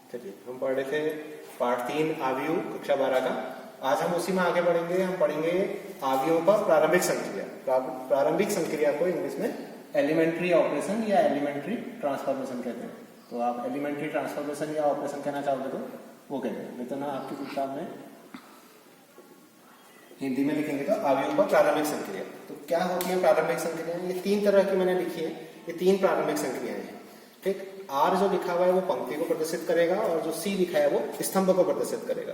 चलिए, हम पढ़ रहे थे पार्ट 3 आव्यूह कक्षा 12 का। आज हम उसी में आगे बढ़ेंगे। हम पढ़ेंगे आव्यूहों पर प्रारंभिक संक्रिया। प्रारंभिक संक्रिया को इंग्लिश में एलिमेंट्री ऑपरेशन या एलिमेंट्री ट्रांसफॉर्मेशन कहते हैं। तो आप एलिमेंट्री ट्रांसफॉर्मेशन या ऑपरेशन कहना चाहोगे तो वो कहते हैं, नहीं तो ना आपकी किताब में हिंदी में लिखेंगे तो आव्यूहों पर प्रारंभिक संक्रिया। तो क्या होती है प्रारंभिक संक्रिया? ये 3 तरह की मैंने लिखी है। ये 3 प्रारंभिक संक्रियाएं हैं। ठीक, आर जो लिखा हुआ है वो पंक्ति को प्रदर्शित करेगा और जो सी लिखा है वो स्तंभ को प्रदर्शित करेगा।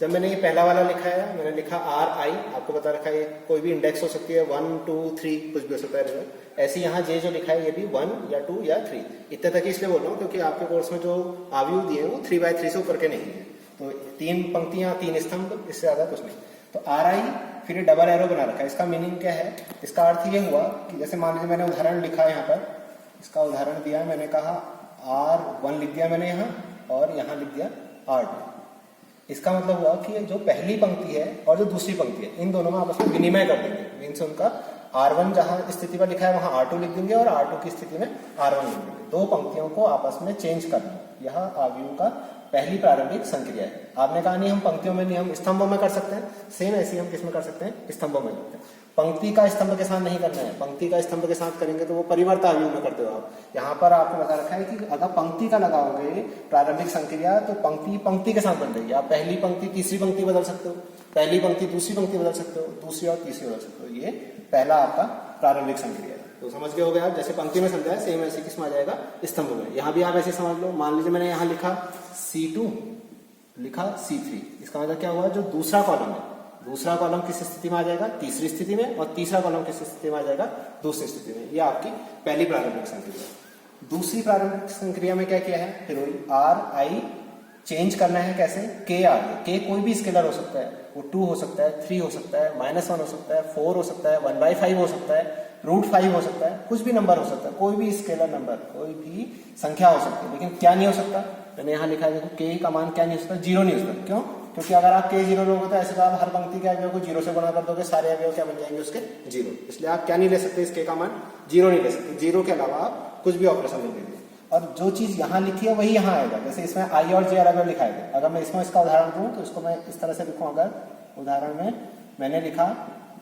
जब मैंने ये पहला वाला लिखा है, मैंने लिखा आर आई, आपको बता रखा है कोई भी इंडेक्स हो सकती है, 1 2 3 कुछ भी हो सकता है। ऐसे यहाँ जे जो लिखा है ये भी 1 या 2 या 3 इतने तक इसलिए बोल रहा हूँ क्योंकि आपके कोर्स में जो आव्यूह दिए वो 3x3 से ऊपर के नहीं है। तो 3 पंक्तियां 3 स्तंभ, इससे ज्यादा कुछ नहीं। तो आर आई फिर ये डबल एरो बना रखा है। इसका मीनिंग क्या है? इसका अर्थ ये हुआ कि जैसे मान लीजिए मैंने उदाहरण लिखा है, यहाँ पर इसका उदाहरण दिया है, मैंने कहा R1 लिख दिया मैंने यहाँ और यहाँ लिख दिया R2। इसका मतलब हुआ कि जो पहली पंक्ति है और जो दूसरी पंक्ति है इन दोनों में आपस में विनिमय कर देंगे। मीन्स उनका R1 जहां स्थिति पर लिखा है वहां R2 लिख देंगे और R2 की स्थिति में R1 लिख देंगे। दो पंक्तियों को आपस में चेंज करना, यह आव्यूह का पहली प्रारंभिक संक्रिया है। आपने कहा नहीं हम पंक्तियों में नहीं, हम स्तंभों में कर सकते हैं। सेम ऐसे हम किसमें कर सकते हैं? स्तंभों में करते हैं। पंक्ति का स्तंभ के साथ नहीं करना है। पंक्ति का स्तंभ के साथ करेंगे तो वो परिवर्त आव्यूह में करते हो आप। यहाँ पर आपको बता रखा है कि अगर पंक्ति का लगाओगे प्रारंभिक संक्रिया तो पंक्ति पंक्ति के साथ बन जाएगी। आप पहली पंक्ति तीसरी पंक्ति बदल सकते हो, पहली पंक्ति दूसरी पंक्ति बदल सकते हो, दूसरी और तीसरी बदल सकते हो। ये पहला आपका प्रारंभिक संक्रिया है। तो समझ गए हो गए आप? जैसे पंक्ति में समझा है सेम ऐसे किसमें आ जाएगा? स्तंभ में। यहाँ भी आप ऐसे समझ लो। मान लीजिए मैंने यहाँ लिखा C2 लिखा C3, इसका मतलब क्या हुआ? जो दूसरा कॉलम है, दूसरा कॉलम किस स्थिति में आ जाएगा? तीसरी स्थिति में। और तीसरा कॉलम किस स्थिति में आ जाएगा? दूसरी स्थिति में। ये आपकी पहली प्रारंभिक संक्रिया। दूसरी प्रारंभिक संक्रिया में क्या किया है? फिर वही आर आई चेंज करना है। कैसे? के आ गया। के कोई भी स्केलर हो सकता है, वो 2 हो सकता है, 3 हो सकता है, -1 हो सकता है, 4 हो सकता है, 1/5 हो सकता है, √5 हो सकता है, कुछ भी नंबर हो सकता है, कोई भी स्केलर नंबर, कोई भी संख्या हो सकती है। लेकिन क्या नहीं हो सकता? मैंने यहाँ लिखा है देखो, के का मान क्या नहीं हो सकता? 0 नहीं हो सकता। क्यों? क्योंकि अगर आप के 0 लोगे तो ऐसे तो आप हर पंक्ति के अवयव को 0 से गुणा कर दोगे, सारे अवयव क्या बन जाएंगे उसके? 0। इसलिए आप क्या नहीं ले सकते? इसके का मान 0 नहीं ले सकते। 0 के अलावा आप कुछ भी ऑपरेशन नहीं लेंगे। और जो चीज यहाँ लिखी है वही यहाँ आएगा। जैसे इसमें आई और जे अवयव लिखा है, अगर मैं इसमें इसका उदाहरण दूं तो इसको मैं इस तरह से लिखूं। अगर उदाहरण में मैंने लिखा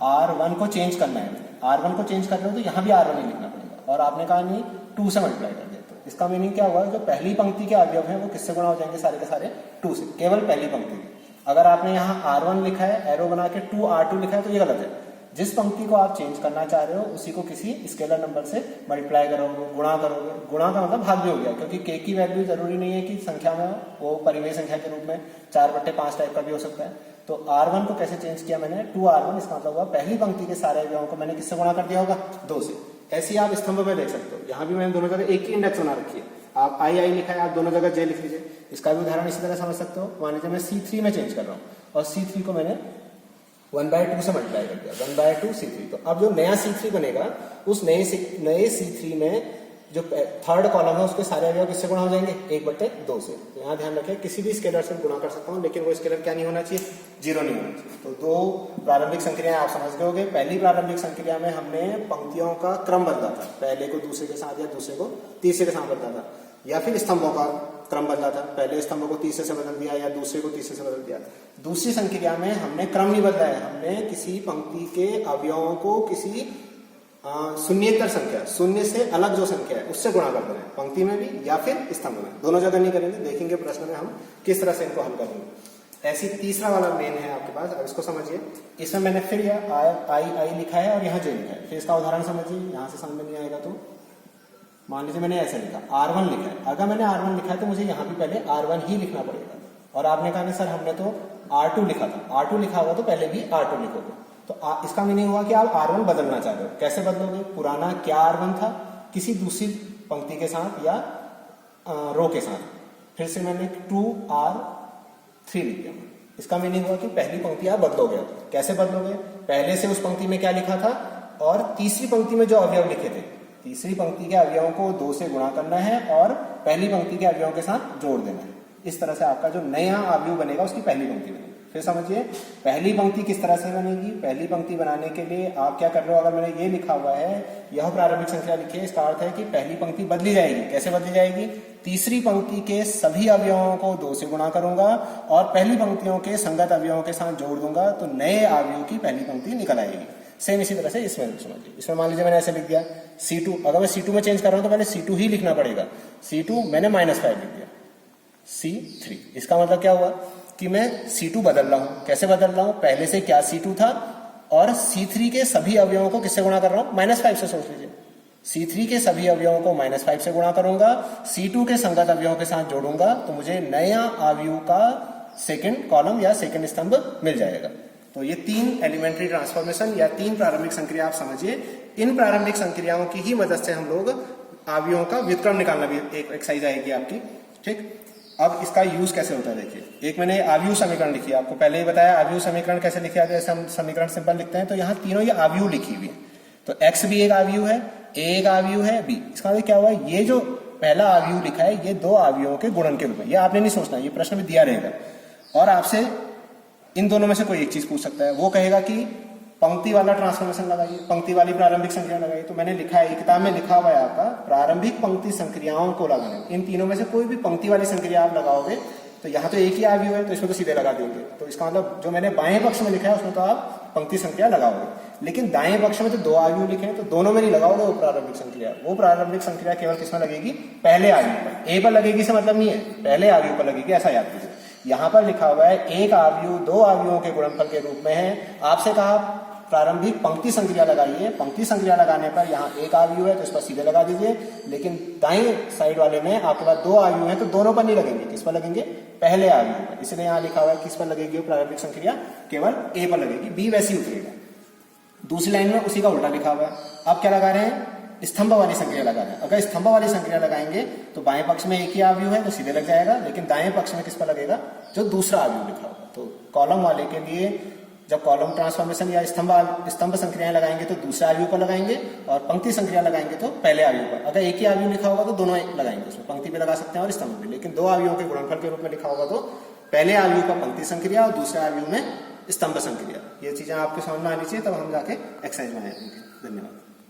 R1 को चेंज करना है, R1 को चेंज करना है तो यहाँ भी R1 ही लिखना पड़ेगा। और आपने कहा नहीं 2 से मल्टीप्लाई कर दिया, तो इसका मीनिंग क्या हुआ? जो पहली पंक्ति के अवयव हैं वो किससे गुणा हो जाएंगे? सारे के सारे 2 से, केवल पहली पंक्ति के। अगर आपने यहाँ R1 लिखा है, एरो बना के 2R2 लिखा है तो ये गलत है। जिस पंक्ति को आप चेंज करना चाह रहे हो उसी को किसी स्केलर नंबर से मल्टीप्लाई करोगे, गुणा करोगे। गुणा का मतलब भाग भी हो गया, क्योंकि के की वैल्यू जरूरी नहीं है कि संख्या में वो परिमेय संख्या के रूप में 4/5 टाइप का भी हो सकता है। तो R1 को कैसे चेंज किया मैंने? 2R1। इसका मतलब हुआ पहली पंक्ति के सारे अवयवों को मैंने किससे गुणा कर दिया होगा? 2 से। ऐसे आप स्तंभ में देख सकते हो। यहाँ भी मैंने दोनों जगह एक ही इंडेक्स बना रखी है। आप आई लिखा है, आप दोनों जगह जे लिख लीजिए। इसका भी उदाहरण इसी तरह समझ सकते हो। मान लीजिए मैं C3 में चेंज कर रहा हूँ और C3 को मैंने 1/2 से मल्टीप्लाई कर दिया, 1/2 C3। तो अब जो नया C3 बनेगा उस नए C3 में जो थर्ड कॉलम है उसके सारे अवयव किससे गुणा हो जाएंगे? 1/2 से। तो यहाँ ध्यान रखें किसी भी स्केलर से गुणा कर सकता हूँ, लेकिन वो स्केलर क्या नहीं होना चाहिए? 0 नहीं होना चाहिए। तो 2 प्रारंभिक संक्रियाएं आप समझ गए होंगे। पहली प्रारंभिक संक्रिया में हमने पंक्तियों का क्रम बदला था, पहले को दूसरे के साथ या दूसरे को तीसरे के साथ बदला था, या फिर स्तंभों का क्रम बदला था, पहले स्तंभों को तीसरे से बदल दिया या दूसरे को तीसरे से बदल दिया। दूसरी संक्रिया में हमने क्रम नहीं बदला है, हमने किसी पंक्ति के अवयवों को किसी शून्येतर संख्या, शून्य से अलग जो संख्या है उससे गुणा कर देना है, पंक्ति में भी या फिर स्तंभ में। दोनों जगह नहीं करेंगे, देखेंगे प्रश्न में हम किस तरह से इनको हल करेंगे। ऐसी तीसरा वाला मेन है आपके पास। अब इसको समझिए। इसमें मैंने फिर यह आई लिखा है और यहाँ जे लिखा है। फिर इसका उदाहरण समझिए, यहाँ से समझ में नहीं आएगा तो मान लीजिए मैंने ऐसे लिखा, R1 लिखा है। अगर मैंने R1 लिखा है तो मुझे यहाँ भी पहले R1 ही लिखना पड़ेगा। और आपने कहा नहीं सर हमने तो R2 लिखा था, R2 लिखा हुआ तो पहले भी R2 लिखोगे। तो इसका मीनिंग हुआ कि आप R1 बदलना चाह रहे हो। कैसे बदलोगे? पुराना क्या R1 था किसी दूसरी पंक्ति के साथ या रो के साथ, फिर से मैंने 2R3 लिख दिया। इसका मीनिंग हुआ कि पहली पंक्ति आप बदलोगे। कैसे बदलोगे? पहले से उस पंक्ति में क्या लिखा था और तीसरी पंक्ति में जो अवयव लिखे थे, तीसरी पंक्ति के अवयवों को 2 से गुणा करना है और पहली पंक्ति के अवयवों के साथ जोड़ देना है। इस तरह से आपका जो नया अवयव बनेगा उसकी पहली पंक्ति बनेगी। फिर समझिए पहली पंक्ति किस तरह से बनेगी। पहली पंक्ति बनाने के लिए आप क्या कर रहे हो, अगर मैंने ये लिखा हुआ है, यह प्रारंभिक संख्या लिखी है, इसका अर्थ है कि पहली पंक्ति बदली जाएगी। कैसे बदली जाएगी? तीसरी पंक्ति के सभी अवयवों को 2 से गुणा करूंगा और पहली पंक्तियों के संगत अवयवों के साथ जोड़ दूंगा, तो नए अवयव की पहली पंक्ति निकल आएगी। सेम इसी तरह से इसमें समझिए, इसमें मान लीजिए मैंने ऐसे लिख दिया C2, अगर मैं C2 में चेंज कर रहा हूं तो पहले C2 ही लिखना पड़ेगा। C2 मैंने -5 लिख दिया, C3, इसका मतलब क्या हुआ कि मैं C2 बदल रहा हूं। कैसे बदल रहा हूं? पहले से क्या C2 था और C3 के सभी अवयवों को किससे गुणा कर रहा हूं? -5 से। सोच लीजिए C3 के सभी अवयवों को -5 से गुणा करूंगा, C2 के संगत अवयवों के साथ जोड़ूंगा, तो मुझे नया अवयव का सेकंड कॉलम या सेकंड स्तंभ मिल जाएगा। तो ये 3 एलिमेंट्री ट्रांसफॉर्मेशन या 3 प्रारंभिक संक्रिया आप समझिए। इन प्रारंभिक संक्रियाओं की ही मदद से हम लोग अवयवों का व्युत्क्रम निकालना भी एक एक्सरसाइज आएगी आपकी। ठीक, अब इसका यूज कैसे होता है देखिए। एक मैंने आव्यूह समीकरण लिखी है, आपको पहले ही बताया आव्यूह समीकरण कैसे लिखा जाता है। जैसे हम समीकरण सिंपल लिखते हैं तो यहाँ तीनों ये आव्यूह लिखी हुई है, तो x भी एक आव्यूह है, a एक आव्यूह है, b। इसका मतलब क्या हुआ, ये जो पहला आव्यूह लिखा है ये 2 आव्यूहों के गुणन के रूप में, ये आपने नहीं सोचना, ये प्रश्न में दिया रहेगा और आपसे इन दोनों में से कोई एक चीज पूछ सकता है। वो कहेगा कि पंक्ति वाला ट्रांसफॉर्मेशन लगाइए, पंक्ति वाली प्रारंभिक संख्या लगाइए। तो मैंने लिखा है, किताब में लिखा हुआ है आपका प्रारंभिक पंक्ति संक्रियाओं को लगाना। इन तीनों में से कोई भी पंक्ति वाली संक्रिया आप लगाओगे तो यहाँ तो एक ही आव्यूह है तो इसमें तो सीधे लगा देंगे। तो इसका मतलब जो मैंने बाएं पक्ष में लिखा है उसमें तो आप पंक्ति संख्या लगाओगे, लेकिन दाएं पक्ष में तो 2 आव्यूह लिखे हैं तो दोनों में नहीं लगाओगे वो प्रारंभिक संक्रिया। वो प्रारंभिक संक्रिया केवल किसमें लगेगी? पहले आव्यूह पर। ए पर लगेगी से मतलब नहीं है, पहले आव्यूह पर लगेगी, ऐसा याद कीजिए। यहाँ पर लिखा हुआ है एक आव्यूह 2 आव्यूहों के गुणनफल के रूप में है। आपसे कहा प्रारंभिक पंक्ति संक्रिया लगाइए, पंक्ति संक्रिया लगाने पर यहाँ एक आव्यूह है तो इस पर सीधे लगा दीजिए, लेकिन दाएं साइड वाले में आपके पास 2 आव्यूह हैं तो दोनों पर नहीं लगेंगे। किस पर लगेंगे? पहले आव्यूह पर। इसलिए यहाँ लिखा हुआ है किस पर लगेगी प्रारंभिक संक्रिया? केवल ए पर लगेगी, बी वैसे ही उतरेगा। दूसरी लाइन में उसी का उल्टा लिखा हुआ है। अब क्या लगा रहे हैं? स्तंभ वाली संक्रिया लगा रहे हैं। अगर स्तंभ वाली संक्रिया लगाएंगे तो बाएं पक्ष में एक ही आव्यूह है तो सीधे लग जाएगा, लेकिन दाएं पक्ष में किस पर लगेगा? जो दूसरा आव्यूह लिखा होगा। तो कॉलम वाले के लिए जब कॉलम ट्रांसफॉर्मेशन या स्तंभ संक्रियाएं लगाएंगे तो दूसरे आव्यूह पर लगाएंगे और पंक्ति संक्रिया लगाएंगे तो पहले आव्यूह पर। अगर एक ही आव्यूह लिखा होगा तो दोनों लगाएंगे, उसमें पंक्ति पे लगा सकते हैं और स्तंभ पे, लेकिन 2 आव्यूहों के गुणनफल के रूप में लिखा होगा तो पहले आव्यूह पर पंक्ति संक्रिया और दूसरे आव्यूह में स्तंभ संक्रिया। ये चीजें आपके समझ में आनी चाहिए, तब हम जाके एक्सरसाइज में आएंगे। धन्यवाद।